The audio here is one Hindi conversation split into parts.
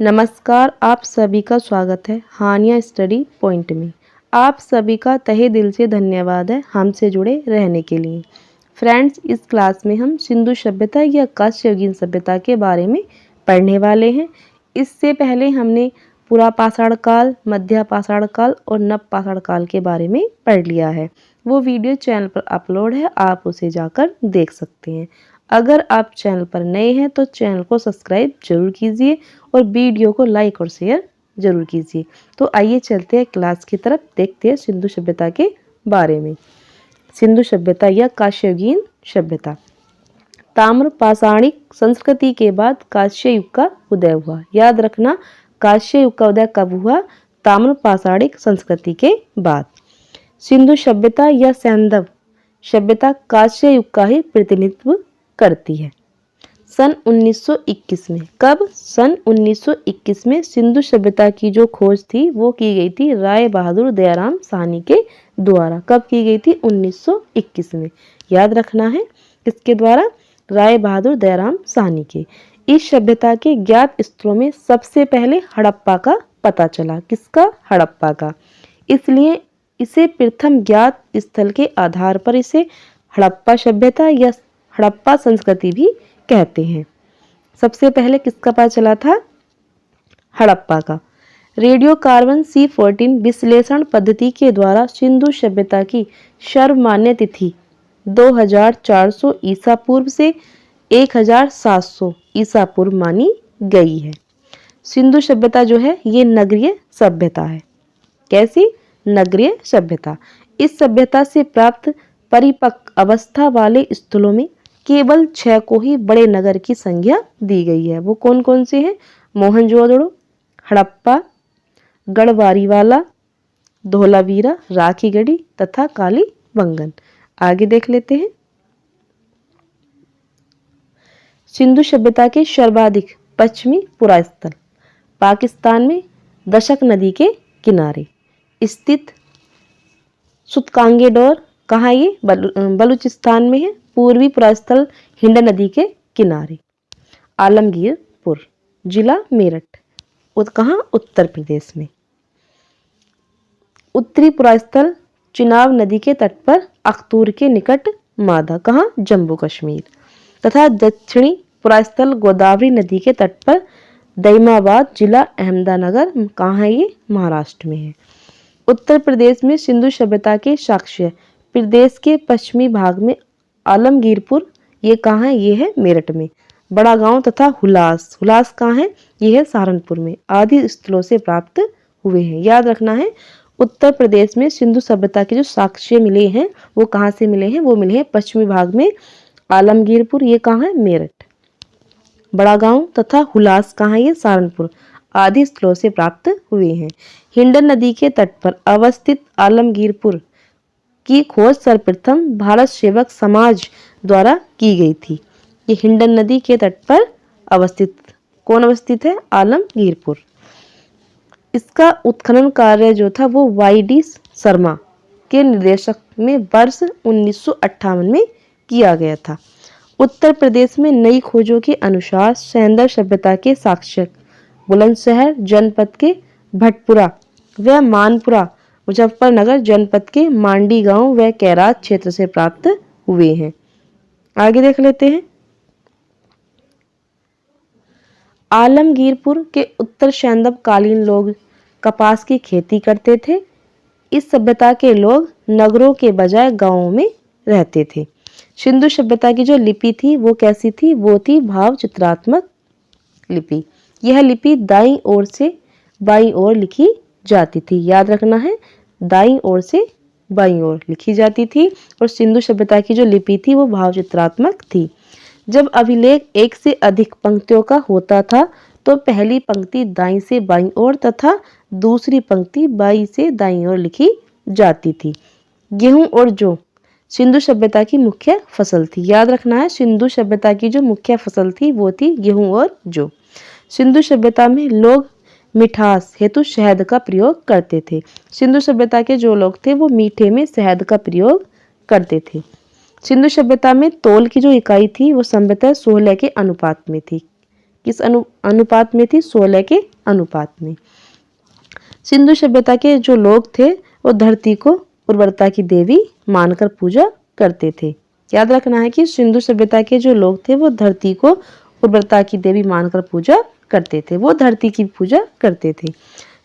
नमस्कार, आप सभी का स्वागत है हानिया स्टडी पॉइंट में। आप सभी का तहे दिल से धन्यवाद है हमसे जुड़े रहने के लिए। फ्रेंड्स, इस क्लास में हम सिंधु सभ्यता या कांस्ययुगीन सभ्यता के बारे में पढ़ने वाले हैं। इससे पहले हमने पुरा पाषाण काल, मध्य पाषाण काल और नव पाषाण काल के बारे में पढ़ लिया है। वो वीडियो चैनल पर अपलोड है, आप उसे जाकर देख सकते हैं। अगर आप चैनल पर नए हैं तो चैनल को सब्सक्राइब जरूर कीजिए और वीडियो को लाइक और शेयर जरूर कीजिए। तो आइए चलते हैं क्लास की तरफ, देखते हैं सिंधु सभ्यता के बारे में। सिंधु सभ्यता या कांस्ययुगीन सभ्यता। ताम्र पाषाणिक संस्कृति के बाद कांस्य युग का उदय हुआ। याद रखना, कांस्य युग का उदय कब हुआ? ताम्र पाषाणिक संस्कृति के बाद। सिंधु सभ्यता या सैंधव सभ्यता कांस्य युग का ही प्रतिनिधित्व करती है। सन 1921 में, कब? सन 1921 में सिंधु सभ्यता की जो खोज थी वो की गई थी राय बहादुर दयाराम साहनी के द्वारा। कब की गई थी? 1921 में। याद रखना है, किसके द्वारा? राय बहादुर दयाराम साहनी के। इस सभ्यता के ज्ञात स्थलों में सबसे पहले हड़प्पा का पता चला। किसका? हड़प्पा का। इसलिए इसे प्रथम ज्ञात स्थल के आधार पर इसे हड़प्पा सभ्यता या हड़प्पा संस्कृति भी कहते हैं। सबसे पहले किसका पता चला था? हड़प्पा का। रेडियो कार्बन C14 विश्लेषण पद्धति के द्वारा सिंधु सभ्यता की सर्वमान्य तिथि 2400 ईसा पूर्व से 1700 ईसा पूर्व मानी गई है। सिंधु सभ्यता जो है ये नगरीय सभ्यता है। कैसी? नगरीय सभ्यता। इस सभ्यता से प्राप्त परिपक्व अवस्था वाले स्थलों में केवल 6 को ही बड़े नगर की संज्ञा दी गई है। वो कौन कौन से हैं? मोहनजोदड़ो, हड़प्पा, गढ़वारीवाला, धोलावीरा, राखीगढ़ी तथा कालीबंगन। आगे देख लेते हैं। सिंधु सभ्यता के सर्वाधिक पश्चिमी पुरास्थल पाकिस्तान में दशक नदी के किनारे स्थित सुतकांगेडोर। कहाँ ये? बलूचिस्तान में है। पूर्वी पुरास्थल हिंड नदी के किनारे। आलमगीरपुर, जिला मेरठ, कहाँ? उत्तर प्रदेश में। उत्तरी पुरास्थल चिनाब नदी के तट पर अख्तूर के निकट मादा। कहाँ? जम्मू कश्मीर। तथा दक्षिणी पुरास्थल गोदावरी नदी के तट पर दैमाबाद, जिला अहमदनगर। कहाँ है ये? महाराष्ट्र में है। उत्तर प्रदेश में सिंधु सभ्यता के साक्ष्य प्रदेश के पश्चिमी भाग में आलमगीरपुर, ये कहाँ है? ये है मेरठ में। बड़ा गांव तथा हुलास, हुलास कहाँ है? ये है सहारनपुर में। आदि स्थलों से प्राप्त हुए हैं। याद रखना है, उत्तर प्रदेश में सिंधु सभ्यता के जो साक्ष्य मिले हैं वो कहाँ से मिले हैं? वो मिले हैं पश्चिमी भाग में आलमगीरपुर, ये कहाँ है? मेरठ। बड़ा गांव तथा हुलास कहाँ है? ये सहारनपुर। आदि स्थलों से प्राप्त हुए हैं। हिंडन नदी के तट पर अवस्थित आलमगीरपुर की खोज सर्वप्रथम भारत सेवक समाज द्वारा की गई थी। ये हिंडन नदी के तट पर अवस्थित, कौन अवस्थित है? आलमगीरपुर। इसका उत्खनन कार्य जो था वो YD शर्मा के निर्देशक में वर्ष 1958 में किया गया था। उत्तर प्रदेश में नई खोजों के अनुसार सैंधव सभ्यता के साक्ष्य बुलंदशहर जनपद के भटपुरा व मानपुरा, मुजफ्फरनगर जनपद के मांडी गांव व कैरात क्षेत्र से प्राप्त हुए हैं। आगे देख लेते हैं। आलमगीरपुर के उत्तर सैंधव कालीन लोग कपास की खेती करते थे। इस सभ्यता के लोग नगरों के बजाय गांवों में रहते थे। सिंधु सभ्यता की जो लिपि थी वो कैसी थी? वो थी भाव चित्रात्मक लिपि। यह लिपि दाईं ओर से बाईं ओर लिखी जाती थी। याद रखना है, दाईं ओर से बाईं ओर लिखी जाती थी। और सिंधु सभ्यता की जो लिपि थी वो भाव चित्रात्मक थी। जब अभिलेख एक से अधिक पंक्तियों का होता था तो पहली पंक्ति दाईं से बाईं ओर तथा दूसरी पंक्ति बाईं से दाईं ओर लिखी जाती थी। गेहूं और जौ सिंधु सभ्यता की मुख्य फसल थी। याद रखना है, सिंधु सभ्यता की जो मुख्य फसल थी वो थी गेहूं और जौ। सिंधु सभ्यता में लोग मिठास हेतु शहद का प्रयोग करते थे। सिंधु सभ्यता के जो लोग थे वो मीठे में शहद का प्रयोग करते थे। सिंधु सभ्यता में तौल की जो इकाई थी वो संभवतः 16 के अनुपात में थी। किस अनुपात में थी? 16 के अनुपात में। सिंधु सभ्यता के जो लोग थे वो धरती को उर्वरता की देवी मानकर पूजा करते थे। याद रखना है कि सिंधु सभ्यता के जो लोग थे वो धरती को उर्वरता की देवी मानकर पूजा करते थे, वो धरती की पूजा करते थे।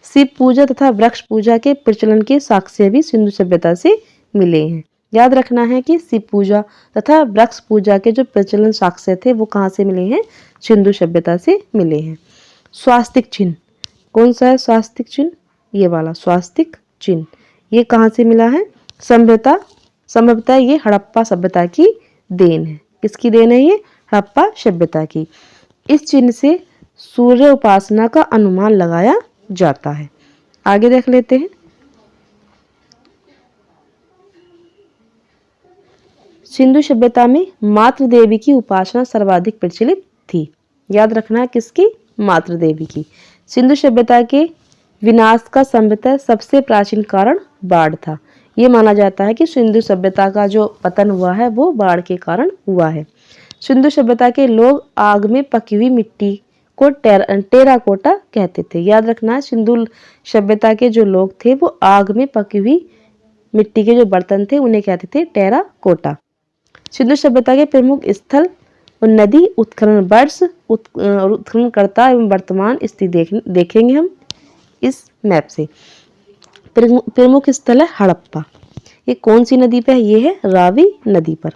शिव पूजा तथा वृक्ष पूजा के प्रचलन के साक्ष्य भी सिंधु सभ्यता से मिले हैं। याद रखना है कि शिव पूजा तथा वृक्ष पूजा के जो प्रचलन साक्ष्य थे वो कहाँ से मिले हैं? सिंधु सभ्यता से मिले हैं। स्वास्तिक चिन्ह, कौन सा है स्वास्तिक चिन्ह? ये वाला स्वास्तिक चिन्ह, ये कहाँ से मिला है? संभवतः ये हड़प्पा सभ्यता की देन है। किसकी देन है ये? हड़प्पा सभ्यता की। इस चिन्ह से सूर्य उपासना का अनुमान लगाया जाता है। आगे देख लेते हैं। सिंधु सभ्यता में मातृ देवी की उपासना सर्वाधिक प्रचलित थी। याद रखना है किसकी? मातृ देवी की। सिंधु सभ्यता के विनाश का संभवतः सबसे प्राचीन कारण बाढ़ था। ये माना जाता है कि सिंधु सभ्यता का जो पतन हुआ है वो बाढ़ के कारण हुआ है। सिंधु सभ्यता के लोग आग में पकी हुई मिट्टी को टेराकोटा कहते थे। याद रखना है सिंधु सभ्यता के जो लोग थे वो आग में पकी हुई मिट्टी के जो बर्तन थे उन्हें कहते थे टेराकोटा। सिंधु सभ्यता के प्रमुख स्थल और नदी, उत्खनन वर्ष, उत्खननकर्ता एवं वर्तमान स्थिति देखेंगे हम इस मैप से। प्रमुख स्थल है हड़प्पा। ये कौन सी नदी पे है? ये है रावी नदी पर।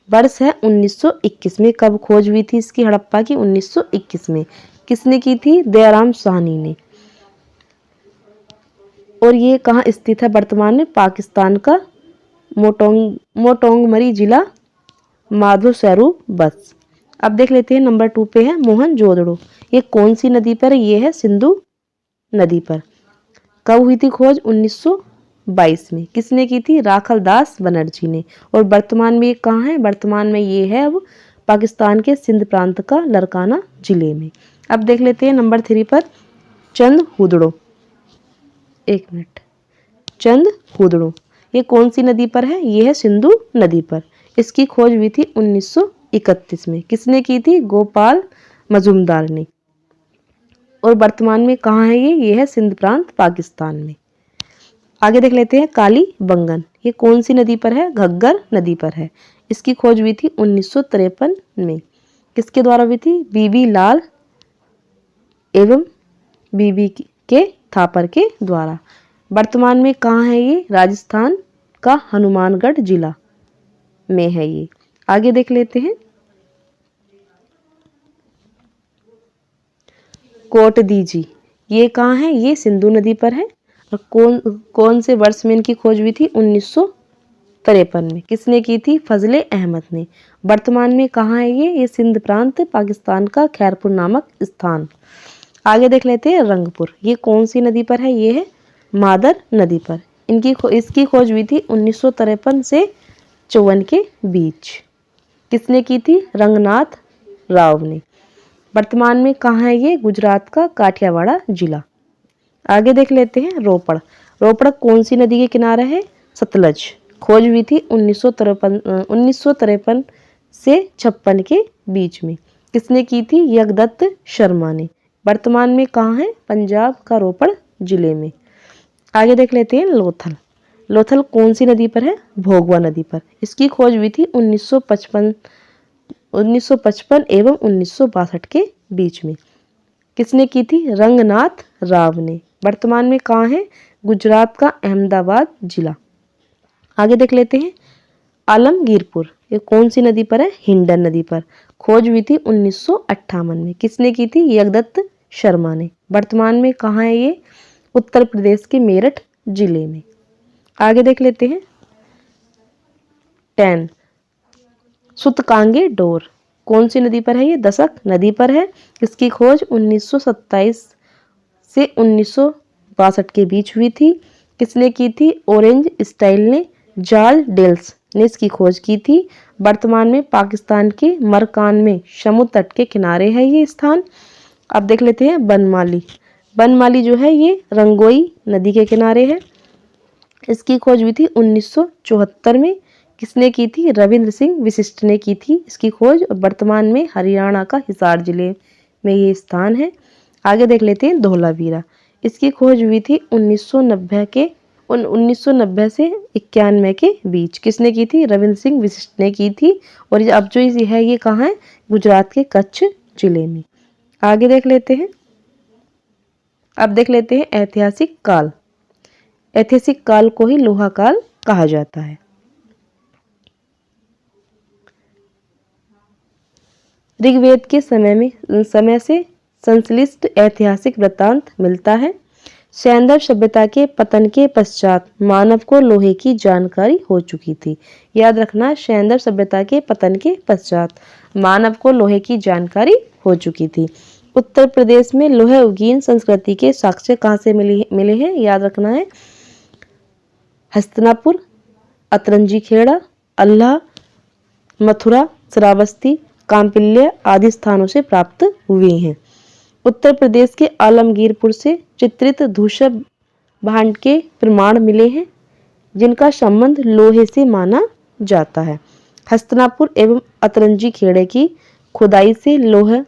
वर्ष है 1921 में। कब खोज हुई थी इसकी? हड़प्पा की 1921 में। किसने की थी? दयाराम साहनी ने। और ये कहाँ स्थित है वर्तमान में? पाकिस्तान का मोटोंगमरी जिला, माधो स्वरूप बस। अब देख लेते हैं नंबर 2 पे है मोहनजोदड़ो। ये कौन सी नदी पर है? ये है सिंधु नदी पर। कब हुई थी खोज? 1922 में। किसने की थी? राखल दास बनर्जी ने। और वर्तमान में ये कहाँ है? वर्तमान में ये है अब पाकिस्तान के सिंध प्रांत का लरकाना जिले में। अब देख लेते हैं नंबर 3 पर चंद हुदड़ो। एक मिनट, चंद हुदड़ो ये कौन सी नदी पर है? ये है सिंधु नदी पर। इसकी खोज हुई थी 1931 में। किसने की थी? गोपाल मजूमदार ने। और वर्तमान में कहाँ है ये है सिंध प्रांत पाकिस्तान में। आगे देख लेते हैं काली बंगन। ये कौन सी नदी पर है? घग्गर नदी पर है। इसकी खोज हुई थी 1953 में। किसके द्वारा हुई थी? बीबी लाल एवं बीबी के थापर के द्वारा। वर्तमान में कहाँ है ये? राजस्थान का हनुमानगढ़ जिला में है ये। आगे देख लेते हैं कोटदीजी। ये कहाँ है? ये सिंधु नदी पर है। और कौन से वर्ष में इनकी खोज हुई थी? 1953 में। किसने की थी? फजले अहमद ने। वर्तमान में कहाँ है ये सिंध प्रांत पाकिस्तान का खैरपुर नामक स्थान। आगे देख लेते हैं रंगपुर। ये कौन सी नदी पर है? ये है मादर नदी पर। इसकी खोज हुई थी 1953 से 54 के बीच। किसने की थी? रंगनाथ राव ने। वर्तमान में कहाँ है ये? गुजरात का काठियावाड़ जिला। आगे देख लेते हैं रोपड़। रोपड़ कौन सी नदी के किनारे है? सतलज। खोज हुई थी 1953 से 56 के बीच में। किसने की थी? यज्ञदत्त शर्मा ने। वर्तमान में कहाँ है? पंजाब का रोपड़ जिले में। आगे देख लेते हैं लोथल। लोथल कौन सी नदी पर है? भोगवा नदी पर। इसकी खोज हुई थी 1955 एवं 1962 के बीच में। किसने की थी? रंगनाथ राव ने। वर्तमान में कहाँ है? गुजरात का अहमदाबाद जिला। आगे देख लेते हैं आलमगीरपुर। ये कौन सी नदी पर है? हिंडन नदी पर। खोज हुई थी 1958 में। किसने की थी? यज्ञदत्त शर्मा ने। वर्तमान में कहाँ है ये? उत्तर प्रदेश के मेरठ जिले में। आगे देख लेते हैं 10 सुतकांगे डोर। कौन सी नदी पर है ये? दसक नदी पर है। इसकी खोज 1927 से 1962 के बीच हुई थी। किसने की थी? ऑरेंज स्टाइल ने। जाल डेल्स ने इसकी खोज की थी। वर्तमान में पाकिस्तान के मरकान में समुद्र तट के किनारे है ये स्थान। अब देख लेते हैं बनमाली। बनमाली जो है ये रंगोई नदी के किनारे है। इसकी खोज हुई थी 1974 में। किसने की थी? रविंद्र सिंह विशिष्ट ने की थी इसकी खोज। वर्तमान में हरियाणा का हिसार जिले में ये स्थान है। आगे देख लेते हैं धौलावीरा। इसकी खोज हुई थी 1990 से 91 के बीच। किसने की थी? रविंद्र सिंह बिष्ट ने की थी। और ये अब जो ये है ये कहाँ है? गुजरात के कच्छ जिले में। आगे देख लेते हैं। अब देख लेते हैं ऐतिहासिक काल। ऐतिहासिक काल को ही लोहा काल कहा जाता है। ऋग्वेद के समय से संश्लिष्ट ऐतिहासिक वृत्तांत मिलता है। सैंधव सभ्यता के पतन के पश्चात मानव को लोहे की जानकारी हो चुकी थी। याद रखना, सैंधव सभ्यता के पतन के पश्चात मानव को लोहे की जानकारी हो चुकी थी। उत्तर प्रदेश में लोहे उगीन संस्कृति के साक्ष्य कहाँ से मिले हैं? याद रखना है, हस्तिनापुर, अतरंजी खेड़ा, अल्लाह, मथुरा, श्रावस्ती, काम्पिल्य आदि स्थानों से प्राप्त हुए हैं। उत्तर प्रदेश के आलमगीरपुर से चित्रित धूसर भांड के प्रमाण मिले हैं, जिनका संबंध लोहे से माना जाता है। हस्तिनापुर एवं अतरंजी खेड़े की खुदाई से लोह,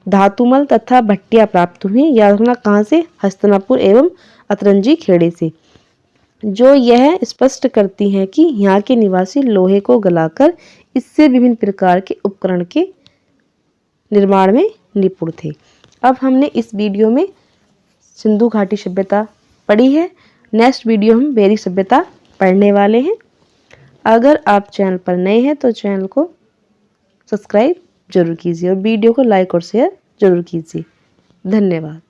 धातुमल तथा भट्टियां प्राप्त हुई। याद रखना, कहाँ से? हस्तिनापुर एवं अतरंजी खेड़े से, जो यह स्पष्ट करती हैं कि यहाँ के निवासी लोहे को गलाकर इससे विभिन्न प्रकार के उपकरण के निर्माण में निपुण थे। अब हमने इस वीडियो में सिंधु घाटी सभ्यता पढ़ी है। नेक्स्ट वीडियो हम वैदिक सभ्यता पढ़ने वाले हैं। अगर आप चैनल पर नए हैं तो चैनल को सब्सक्राइब जरूर कीजिए और वीडियो को लाइक और शेयर जरूर कीजिए। धन्यवाद।